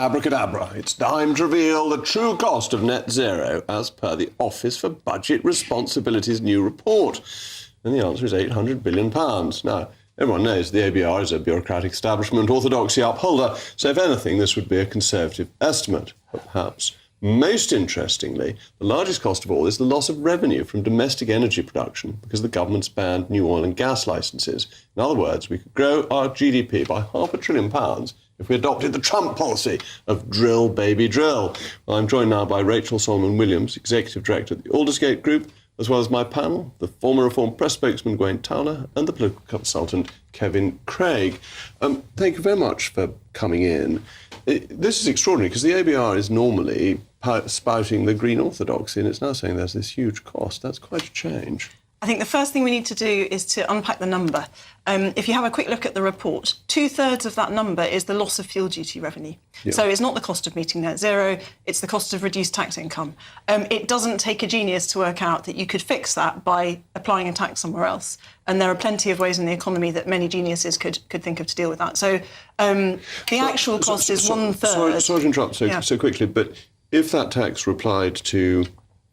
Abracadabra, it's time to reveal the true cost of net zero as per the Office for Budget Responsibility's new report. And the answer is £800 billion. Now, everyone knows the ABR is a bureaucratic establishment, orthodoxy upholder, so if anything, this would be a conservative estimate. But perhaps most interestingly, the largest cost of all is the loss of revenue from domestic energy production because the government's banned new oil and gas licences. In other words, we could grow our GDP by £500 billion if we adopted the Trump policy of drill, baby, drill. Well, I'm joined now by Rachel Solomon-Williams, Executive Director of the Aldersgate Group, as well as my panel, the former Reform Press spokesman Gwen Towler and the political consultant Kevin Craig. Thank you very much for coming in. This is extraordinary because the ABR is normally spouting the green orthodoxy and it's now saying there's this huge cost. That's quite a change. I think the first thing we need to do is to unpack the number. If you have a quick look at the report, 2/3 of that number is the loss of fuel duty revenue. Yeah. So it's not the cost of meeting net zero, it's the cost of reduced tax income. It doesn't take a genius to work out that you could fix that by applying a tax somewhere else. And there are plenty of ways in the economy that many geniuses could think of to deal with that. So the actual cost is 1/3. Sorry to interrupt so quickly, but if that tax were applied to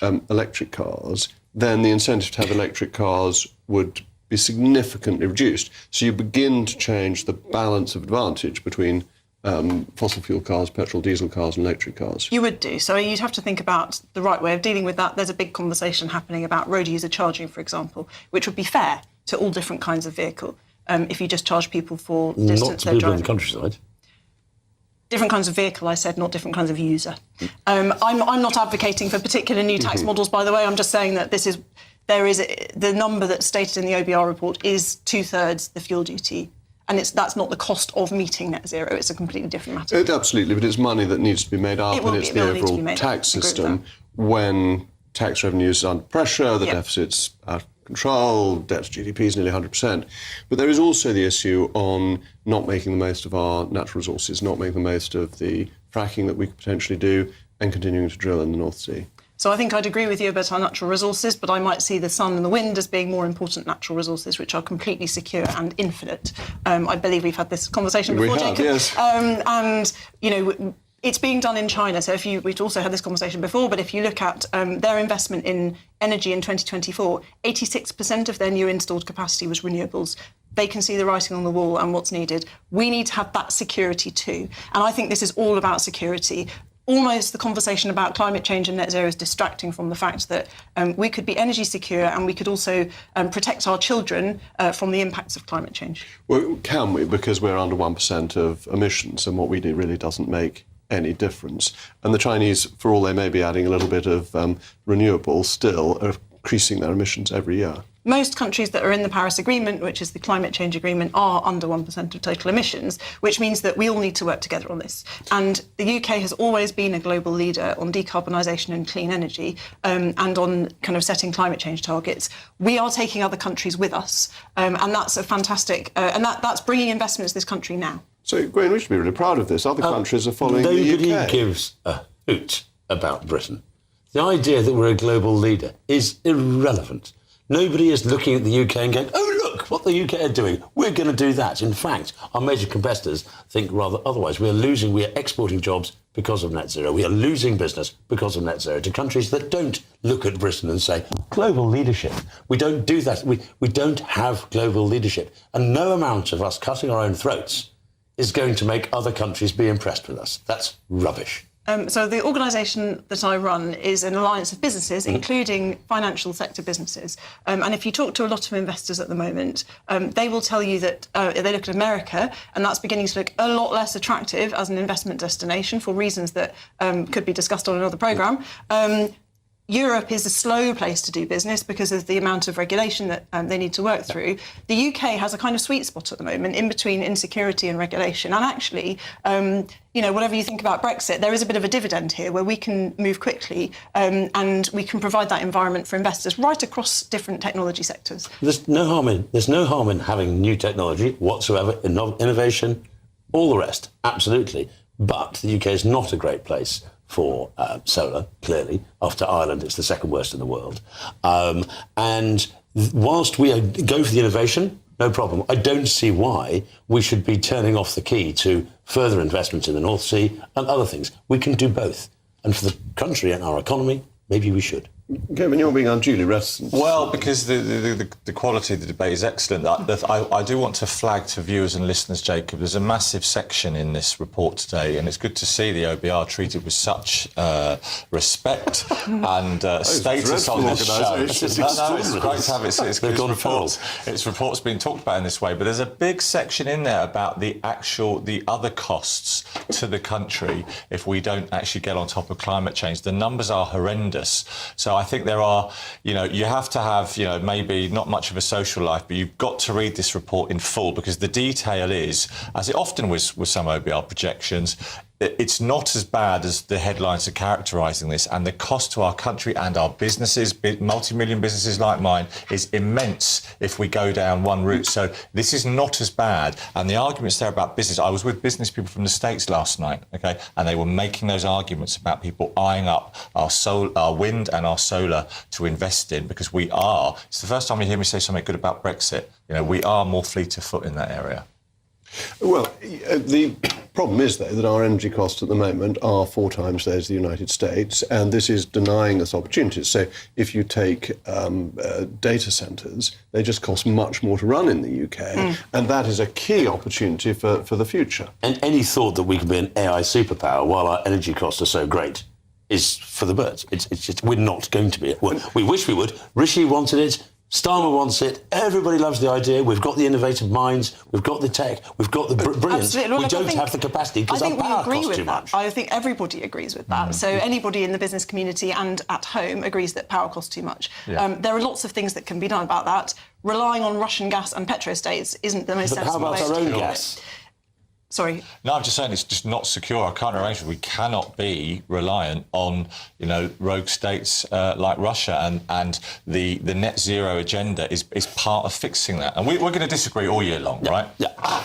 electric cars, then the incentive to have electric cars would be significantly reduced. So you begin to change the balance of advantage between fossil fuel cars, petrol, diesel cars and electric cars. You would do. So you'd have to think about the right way of dealing with that. There's a big conversation happening about road user charging, for example, which would be fair to all different kinds of vehicle if you just charge people for the distance they're driving. Not to people in the countryside. Different kinds of vehicle, I said, not different kinds of user. I'm not advocating for particular new tax models, by the way. I'm just saying that the number that's stated in the OBR report is 2/3 the fuel duty. And that's not the cost of meeting net zero. It's a completely different matter. Absolutely, but it's money that needs to be made up, and it's the overall tax system. When tax revenue is under pressure, the deficit's out of control, debt to GDP is nearly 100%. But there is also the issue on not making the most of our natural resources, not making the most of the fracking that we could potentially do, and continuing to drill in the North Sea. So I think I'd agree with you about our natural resources, but I might see the sun and the wind as being more important natural resources, which are completely secure and infinite. I believe we've had this conversation before, Jacob. Yes. And, you know, it's being done in China. So we've also had this conversation before, but if you look at their investment in energy in 2024, 86% of their new installed capacity was renewables. They can see the writing on the wall and what's needed. We need to have that security too. And I think this is all about security. Almost the conversation about climate change and net zero is distracting from the fact that we could be energy secure and we could also protect our children from the impacts of climate change. Well, can we? Because we're under 1% of emissions, and what we do really doesn't make any difference. And the Chinese, for all they may be adding a little bit of renewables, still are increasing their emissions every year. Most countries that are in the Paris Agreement, which is the climate change agreement, are under 1% of total emissions, which means that we all need to work together on this. And the UK has always been a global leader on decarbonisation and clean energy and on kind of setting climate change targets. We are taking other countries with us, and that's a fantastic, and that's bringing investments to this country now. So, Gwen, we should be really proud of this. Other countries are following the UK. Nobody gives a hoot about Britain. The idea that we're a global leader is irrelevant. Nobody is looking at the UK and going, oh, look, what the UK are doing. We're going to do that. In fact, our major competitors think rather otherwise. We are exporting jobs because of net zero. We are losing business because of net zero to countries that don't look at Britain and say, global leadership. We don't do that. We don't have global leadership. And no amount of us cutting our own throats is going to make other countries be impressed with us. That's rubbish. So the organisation that I run is an alliance of businesses, including financial sector businesses. And if you talk to a lot of investors at the moment, they will tell you that they look at America and that's beginning to look a lot less attractive as an investment destination for reasons that could be discussed on another programme. Europe is a slow place to do business because of the amount of regulation that they need to work through. The UK has a kind of sweet spot at the moment in between insecurity and regulation. And actually, whatever you think about Brexit, there is a bit of a dividend here where we can move quickly and we can provide that environment for investors right across different technology sectors. There's no harm in having new technology whatsoever, innovation, all the rest, absolutely. But the UK is not a great place for solar, clearly. After Ireland, it's the second worst in the world. And whilst we go for the innovation, no problem. I don't see why we should be turning off the key to further investment in the North Sea and other things. We can do both. And for the country and our economy, maybe we should. Kevin, you're being unduly reticent. Well, because the quality of the debate is excellent. I do want to flag to viewers and listeners, Jacob, there's a massive section in this report today, and it's good to see the OBR treated with such respect and status on this show. It's great to have it. Its report's been talked about in this way, but there's a big section in there about the other costs to the country if we don't actually get on top of climate change. The numbers are horrendous. So I think there are, you have to have, maybe not much of a social life, but you've got to read this report in full, because the detail is, as it often was with some OBR projections, it's not as bad as the headlines are characterising this, and the cost to our country and our businesses, multi-million businesses like mine, is immense if we go down one route. So this is not as bad. And the arguments there about business, I was with business people from the States last night, okay, and they were making those arguments about people eyeing up our wind and our solar to invest in, because it's the first time you hear me say something good about Brexit. We are more fleet of foot in that area. Well, the problem is, though, that our energy costs at the moment are 4 times those of the United States, and this is denying us opportunities. So if you take data centres, they just cost much more to run in the UK, and that is a key opportunity for the future. And any thought that we can be an AI superpower while our energy costs are so great is for the birds. It's just, we're not going to be. Well, we wish we would. Rishi wanted it. Starmer wants it. Everybody loves the idea. We've got the innovative minds. We've got the tech. We've got the brilliance. Well, we don't have the capacity because our power costs too much. I think everybody agrees with that. So anybody in the business community and at home agrees that power costs too much. Yeah. There are lots of things that can be done about that. Relying on Russian gas and petrostates isn't the most sensible way to do it. How about our own gas? Sorry. No, I'm just saying it's just not secure. Our current arrangement, we cannot be reliant on, rogue states like Russia, and the net zero agenda is part of fixing that. And we're going to disagree all year long, right? Yeah.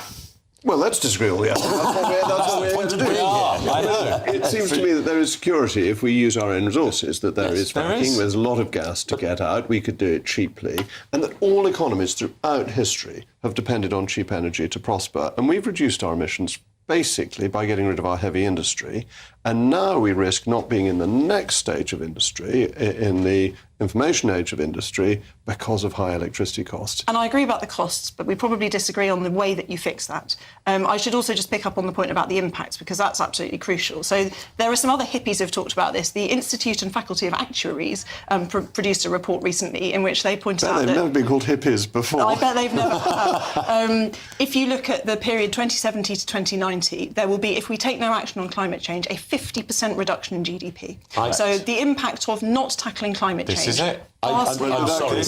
Well, let's disagree all the other. That's what we're going to do. I know. It seems to me that there is security if we use our own resources, that there is fracking, there's a lot of gas to get out, we could do it cheaply, and that all economies throughout history have depended on cheap energy to prosper. And we've reduced our emissions basically by getting rid of our heavy industry, and now we risk not being in the next stage of industry, in the information age of industry, because of high electricity costs. And I agree about the costs, but we probably disagree on the way that you fix that. I should also just pick up on the point about the impacts, because that's absolutely crucial. So there are some other hippies who've talked about this. The Institute and Faculty of Actuaries produced a report recently in which they pointed out that... They've never been called hippies before. I bet they've never. If you look at the period 2070 to 2090, there will be, if we take no action on climate change, a 50% reduction in GDP. So the impact of not tackling climate change... This is it. I'm sorry.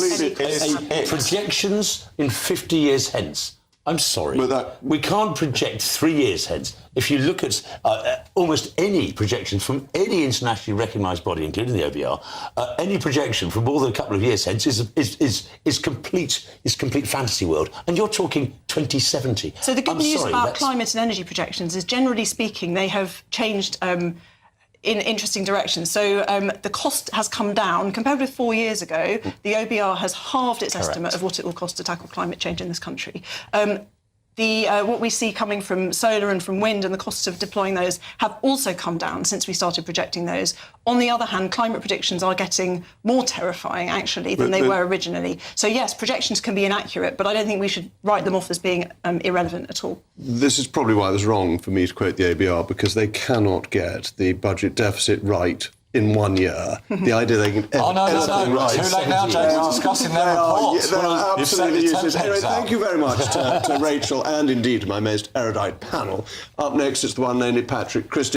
Projections in 50 years hence. I'm sorry. We can't project 3 years hence. If you look at almost any projections from any internationally recognised body, including the OBR, any projection from more than a couple of years hence is complete fantasy world. And you're talking 2070. So the good news about climate and energy projections is, generally speaking, they have changed in interesting directions. So the cost has come down. Compared with 4 years ago, the OBR has halved its estimate of what it will cost to tackle climate change in this country. What we see coming from solar and from wind and the costs of deploying those have also come down since we started projecting those. On the other hand, climate predictions are getting more terrifying, actually, than they were originally. So, yes, projections can be inaccurate, but I don't think we should write them off as being irrelevant at all. This is probably why it was wrong for me to quote the ABR, because they cannot get the budget deficit right in 1 year. The idea they can no. right. Too late now, James. We're discussing their reports. They are absolutely useless. Anyway, exam. thank you very much to Rachel and indeed to my most erudite panel. Up next, it's the one named Patrick Christie.